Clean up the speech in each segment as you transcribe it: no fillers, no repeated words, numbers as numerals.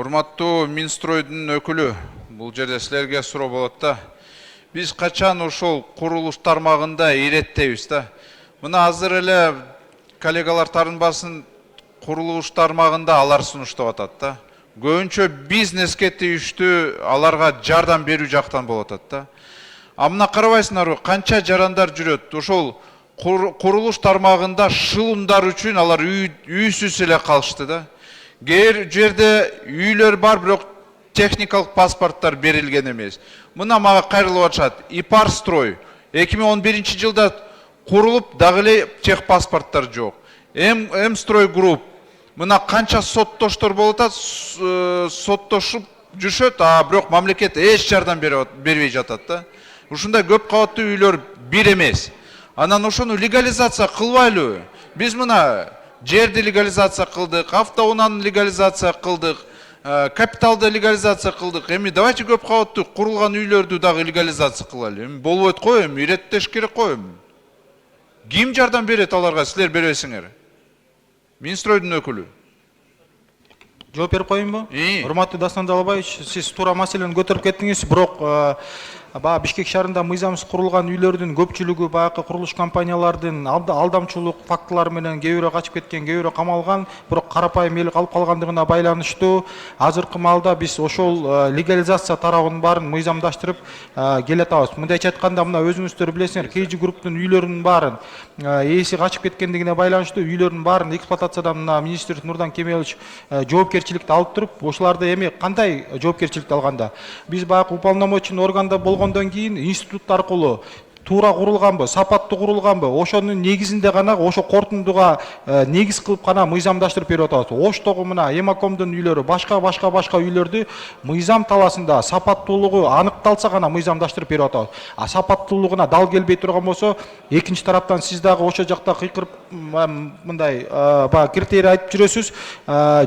Урматтуу Минстройдун өкүлү, бул жерде силерге суроо болот да. Биз качан ошол курулуш тармагында иреттейбиз да. Мына азыр эле коллегалар тарынбасын, курулуш тармагында алар сунуштап атат да. Көбүнчө бизнеске тийиштүү аларга жардам берүү жактан болот атат да. А мына карабайсыңарбы, канча жарандар жүрөт. Ошол курулуш тармагында шылымдар үчүн алар үйсүз эле калышты да. Кээ жерде үйлөр бар, бирок техникалык паспорттор берилген эмес. Мына мага кайрылып атышат. Ипарстрой 2011 жылда курулуп, дагы эле техпаспорттор жок. Мстрой групп. Мына канча соттоштор болуп атат, соттошуп жүрүшөт, а бирок мамлекет эч жардам бербей жатат да. Ушундай көп кабаттуу үйлөр бир эмес. Анан ошону легализация кылбайлыбы? Биз мына жерди легализация кылдык, автоунааны легализация кылдык, капиталды легализация кылдык. Эми давайте көп кабаттуу курулган үйлөрдү дагы легализация кылалы. Эми болбойт го, эми иреттеш керек го эми. Ким жардам берет аларга, силер бербесиңер? Минстройдун өкүлү. Жооп берип коеюнбу? Урматтуу Дастан Далабаевич, сиз туура маселени көтөрүп кеттиңиз, бирок Бишкек шаарында мыйзамсыз курулган үйлөрдүн көпчүлүгү баягы курулуш компаниялардын алдамчылык фактылары менен кээ бирөө качып кеткен, кээ бирөө камалган, бирок карапайым эл калып калгандыгына байланыштуу азыркы маалда биз ошол легализация тарабын баарын мыйзамдаштырып келатабыз. Мындайча айтканда, мына өзүңүздөр билесиңер, KG групптун үйлөрүнүн баарын ээси качып кеткендигине байланыштуу үйлөрдүн баарын эксплуатациядан мына министр Нурдан Кемелович жоопкерчиликти алып туруп, ошоларды эми кандай жоопкерчиликти алганда? Биз баягы уполномоченный органда болгондон кийин институт аркылуу туура курулганбы, сапаттуу курулганбы, ошонун негизинде гана, ошо корутундуга негиз кылып гана мыйзамдаштырып берип атабыз. Оштогу мына Эмакомдун үйлөрү, башка үйлөрдү мыйзам таласында сапаттуулугу аныкталса гана мыйзамдаштырып берип атабыз. А сапаттуулугуна дал келбей турган болсо, экинчи тараптан сиз дагы ошо жакта кыйкырып мындай критерий айтып жүрөсүз,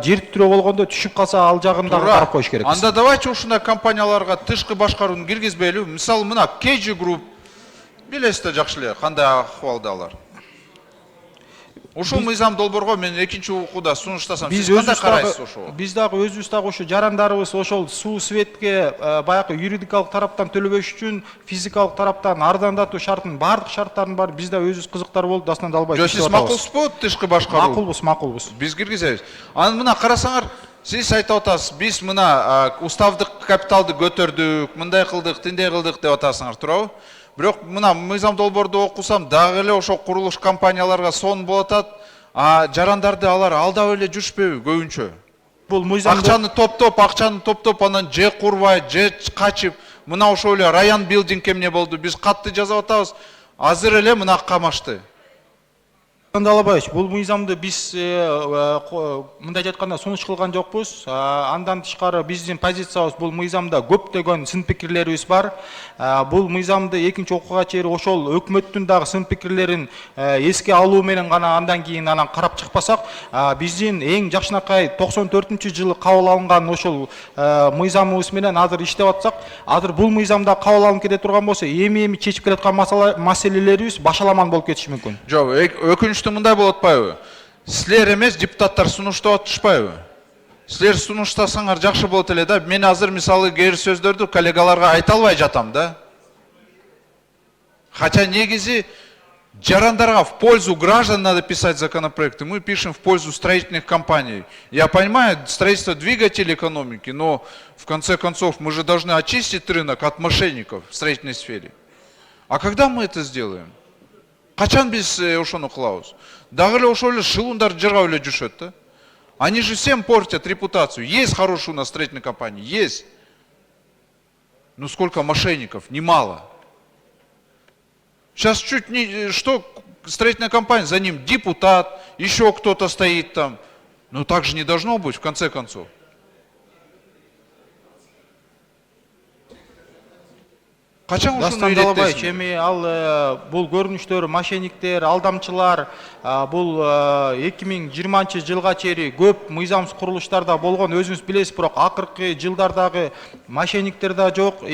жер тирөө болгондо түшүп калса, ал жагын дагы карап коюш керек. Анда давайте ушундай компанияларга тышкы башкарууну киргизбейлиби? Мисалы, мына KG групп билесиздер жакшы эле кандай акыбалда алар. Ошол мыйзам долбоорго мен экинчи окууда сунуштасам, сиз кандай карайсыз ошого? Биз дагы өзүбүз дагы ошо жарандарыбыз ошол суу светке баягы юридикалык тараптан төлөбөш үчүн физикалык тараптан арзандатуу шартынын баардык шарттарын бар, биз да өзүбүз кызыктар болуп Дастан Далбаевич. Сиз макулсузбу тышкы башкаруу? Макулбуз. Биз киргизебиз. Анан мына карасаңар, сиз айтып атасыз, биз мына уставдык капиталды көтөрдүк, мындай кылдык, тиндей кылдык деп атасыңар, туурабы? Бирок мына мыйзам долбоорду окусам, дагы эле ошо курулуш компанияларга сон болуп атат, а жарандарды алар алдап эле жүрүшпөйбү көбүнчө? Бул мыйзам акчаны топтоп, анан же курбай, же качып, мына ошол эле район билдинг эмне болду, биз катты жазып атабыз, азыр эле мына камашты. Далабаевич, бул мыйзамды биз мындайча айтканда сунуш кылган жокпуз. Андан тышкары биздин позициябыз бул мыйзамда көптөгөн сын пикирлерибиз бар. Бул мыйзамды экинчи окууга чейин ошол өкмөттүн дагы сын пикирлерин эске алуу менен гана андан кийин карап чыкпасак, биздин эң жакшынакай 94-жылы кабыл алынган ошол мыйзамыбыз менен азыр иштеп атсак, азыр бул мыйзамда кабыл алынып кете турган болсо, эми чечип келаткан маселелерибиз башаламан болуп кетиши мүмкүн. Жок, өкүнүчтүү мындай болуп атпайбы? Силер эмес, депутаттар сунуштап атышпайбы? Силер сунуштасаңар жакшы болот эле да. Мен азыр мисалы кээ сөздөрдү коллегаларга айта албай жатам да. Хотя негизи жарандарга в пользу граждан надо писать законопроекты. Мы пишем в пользу строительных компаний. Я понимаю, строительство двигатель экономики, но в конце концов мы же должны очистить рынок от мошенников в строительной сфере. А когда мы это сделаем? Качан биз ошону кылабыз? Дагы эле ошол эле шылымдар жыргап эле жүрүшөт да. Они же всем портят репутацию. Есть хорошие у нас строительные компании, есть. Но сколько мошенников? Немало. Сейчас чуть не... Что строительная компания? За ним депутат, еще кто-то стоит там. Но так же не должно быть, в конце концов. Дастан Далабаевич, эми ал бул көрүнүштөр, мошенниктер, алдамчылар, бул 2020 жылга чейин көп мыйзамсыз курулуштарда болгон, өзүңүз билесиз, бирок акыркы жылдардагы мошенниктер да жок,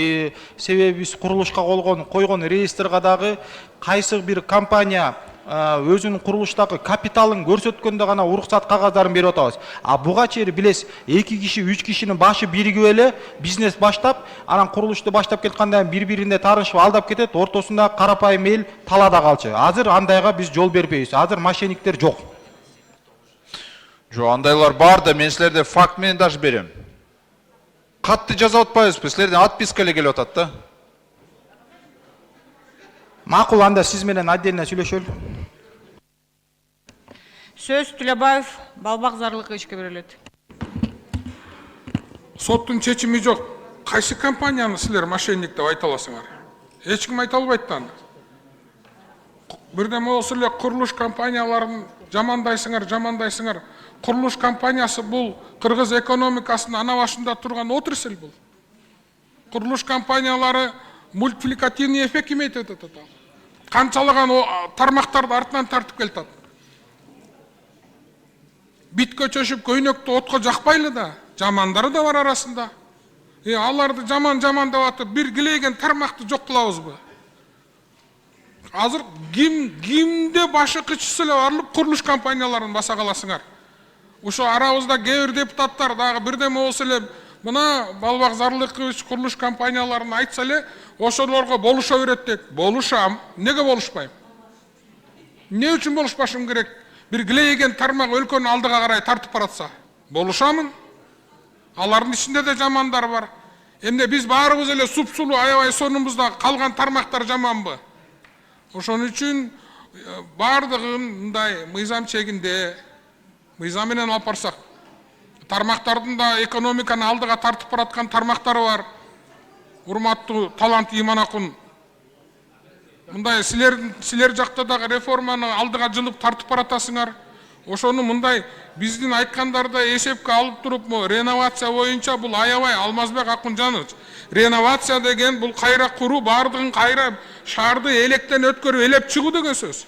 себеби биз курулушка койгон реестрга дагы кайсы бир компания өзүнүн курулуштагы капиталын көрсөткөндө гана уруксат кагаздарын берип атабыз. А буга чейин билесиз, 2 киши, 3 кишинин башы биригип эле бизнес баштап, анан курулушту баштап кеткенде бири-бирине таанышып алдап кетет, ортосунда карапайым эл талаада калчу. Азыр андайга биз жол бербейбиз. Азыр мошенниктер жок. Жо, андайлар бар да, мен силерде факт менен даже берем. Катты жазап атпайбызбы? Силерден отписка эле келип атат да. Макул, анда сиз менен отдельно сүйлөшөлү. Сөз Түлөбаев Балбак Зарлыковичке берилет. Соттун чечими жок. Кайсы компанияны силер мошенник деп айта аласыңар? Эч ким айта албайт да аны. Бирдеме болсо эле курулуш компанияларын жамандайсыңар. Курулуш компаниясы бул кыргыз экономикасынын ана башында турган отрасль бул. Курулуш компаниялары мультипликативный эффект имеет атат. Канчалаган тармактарды артынан тартып келатат. Биткө чөшүп көйнөктү отко жакпайлы да, жамандары да бар арасында. Аларды жаман деп атып, бир килейген тармакты жок кылабызбы? Азыр кимде башы кычысы эле барылып курулуш компанияларын баса каласыңар. Ошо арабызда кээ бир депутаттар дагы бирдеме болсо эле мына Балбак Зарлыкович курулуш компанияларын айтса эле, ошолорго болушо берет дейт. Болушам, неге болушпайм? Эмне үчүн болушпашым керек? Бир килейген тармак өлкөнүн алдыга карай тартып баратса, болушамын. Алардын ичинде да жамандар бар. Эмне биз баарыбыз эле супсулуу аябай сонумузда калган тармактар жаманбы? Ошон үчүн бардыгын мындай мыйзам чегинде, мыйзам менен алып барсак, тармактардын да экономиканы алдыга тартып бараткан тармактары бар. Урматтуу Талант Иманакун, мындай силер жакта дагы реформаны алдыга жылып тартып баратасыңар. Ошону мындай биздин айткандарды эсепке алып туруп, реновация боюнча бул аябай Алмазбек Акунжанович. Реновация деген бул кайра куруу, бардыгын кайра шаарды электен өткөрүп элеп чыгуу деген сөз.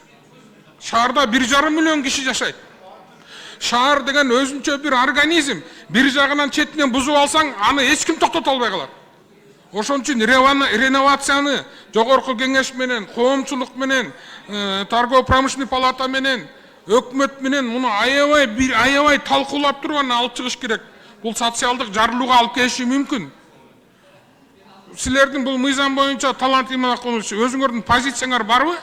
Шаарда 1,5 миллион киши жашайт. Шаар деген өзүнчө бир организм. Бир жагынан четинен бузуп алсаң, аны эч ким токтото албай калат. Ошон үчүн реновацияны жогорку кеңеш менен, коомчулук менен, торгово-промышленный палата менен, өкмөт менен муну аябай талкуулап туруп аны алып чыгыш керек. Бул социалдык жарылууга алып келиши мүмкүн. Силердин бул мыйзам боюнча Талант Иманакунович, өзүңөрдүн позицияңар барбы?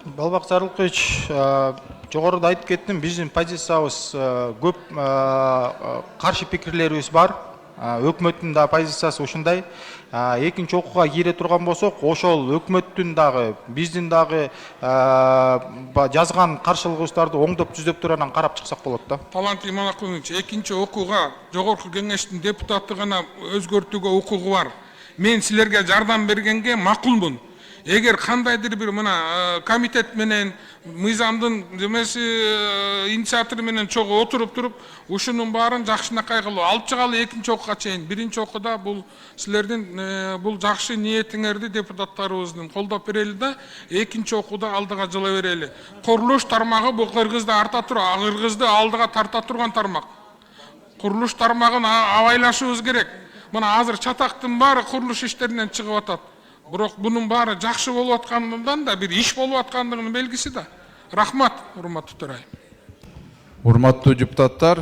Балбак Зарлыкович, жогоруда айтып кеттим, биздин позициябыз көп каршы пикирлерибиз бар. Өкмөттүн да позициясы ушундай. Экинчи окууга кире турган болсок, ошол өкмөттүн дагы, биздин дагы жазган каршылыгыбыздарды оңдоп түзөп туруп анан карап чыксак болот да. Талант Иманакунович, экинчи окууга жогорку кеңештин депутаты гана өзгөртүүгө укугу бар. Мен силерге жардам бергенге макулмун. Эгер кандайдыр бир мына комитет менен, мыйзамдын демеси инициатору менен чогуу отуруп туруп, ушунун баарын жакшынакай кылып алып чыгалы экинчи окууга чейин. Биринчи окууда бул силердин бул жакшы ниетиңерди депутаттарыбыздын колдоп берели да, экинчи окууда алдыга жыла берели. Курулуш тармагы бул Кыргызда арта турган, Кыргызды алдыга тарта турган тармак. Курулуш тармагын абайлашыбыз керек. Мына азыр чатактын баары курулуш иштеринен чыгып атат. Бирок бунун баары жакшы болуп аткандыгынан да, бир иш болуп аткандыгынын белгиси да. Рахмат, урматтуу төрайым. Урматтуу депутаттар,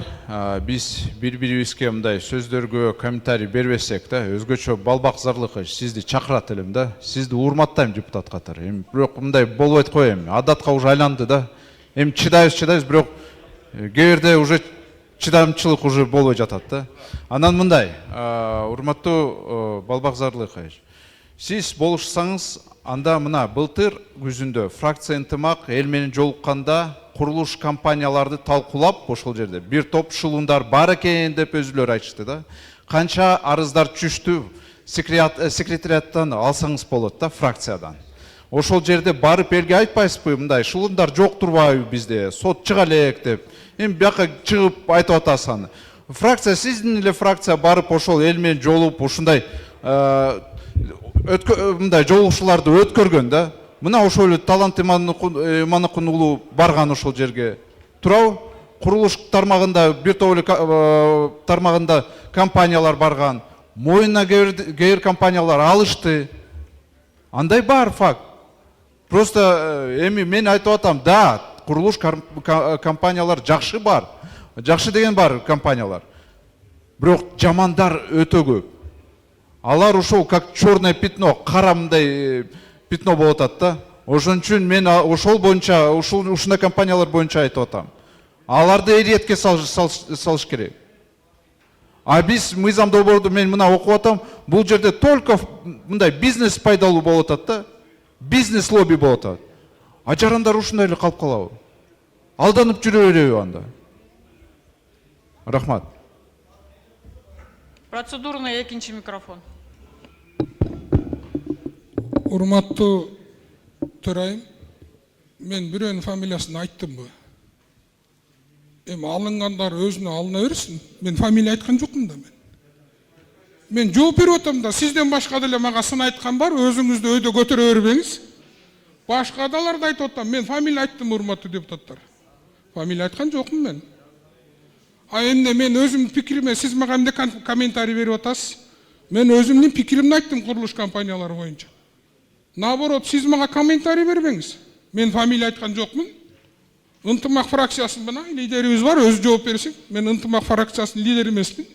биз бири-бирибизге мындай сөздөргө комментарий бербесек да, өзгөчө Балбак Зарлыкович, сизди чакырат элем да. Сизди урматтайм депутат катары. Бирок мындай болбойт кой эми. Адатка уже айланды да. Чыдайбыз, бирок кээ уже чыдамчылык уже болбой жатат да. Анан мындай, урматтуу Балбак Зарлыкович, сиз болушсаңыз, анда мына былтыр күзүндө фракция ынтымак эл менен жолукканда курулуш компанияларды талкуулап, ошол жерде бир топ шылуундар бар экен деп өзүлөрү айтышты да. Канча арыздар түштү, секретариаттан алсаңыз болот да, фракциядан. Ошол жерде барып элге айтпайсызбы, мындай шылуундар жок турбайбы bizde, сот чыга элек деп. Эми бияка чыгып айтып атасың. Фракция, сиздин эле фракция барып ошол эл менен жолугуп ушундай мындай жолугушууларды өткөргөн да. Мына ошол эле Талант Иманакун уулу барган ошол жерге. Туурабы? Курулуш тармагында бир топ эле тармагында компаниялар барган. Моюна кээ бир компаниялар алышты. Андай бар факт. Просто эми мен айтып атам, да, курулуш компаниялар жакшы бар. Жакшы деген бар компаниялар. Бирок жамандар өтө көп. Алар ушул как черное пятно, кара мындай пятно болуп атат да. Ошон үчүн мен ошол боюнча, ушундай компаниялар боюнча айтып атам. Аларды эриетке салыш керек. А биз мыйзам долбоорду мен мына окуп атам, бул жерде только мындай бизнес пайдалуу болуп атат да. Бизнес лобби болуп атат. А жарандар ушундай эле калып калабы? Алданып жүрө береби анда? Рахмат. Процедурный экинчи микрофон. Урматтуу төрайым, мен бирөөнүн фамилиясын айттымбы? Эми алынгандар өзүнө алына берсин. Мен фамилия айткан жокмун да мен. Мен жооп берип атам да, сизден башка деле мага сын айткан бар, өзүңүздү өйдө көтөрө бербеңиз. Башка адаларды айтып атам, мен фамилия айттым, урматтуу депутаттар. Фамилия айткан жокмун мен. А эмне мен өзүмдүн пикириме сиз мага эмне комментарий берип атасыз? Мен өзүмдүн пикиримди айттым курулуш компаниялары боюнча. Наоборот, сиз мага комментарий бербеңиз. Мен фамилия айткан жокмун. Ынтымак фракциясынын лидерибиз бар, өзү жооп берсин. Мен ынтымак фракциясынын лидери эмесмин.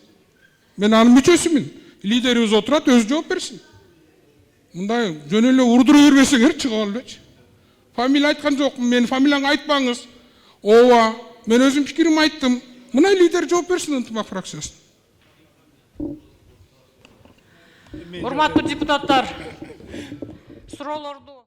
Мен анын мүчөсүмүн. Лидерибиз отурат, өзү жооп берсин. Мындай жөн эле урдура бербесеңер чыгып албечи. Фамилия айткан жокмун, мен фамилияңы айтпаңыз. Ооба, мен өзүм пикиримди айттым. Мына лидер жооп берсин ынтымак фракциясы. Урматтуу депутаттар, суроолорду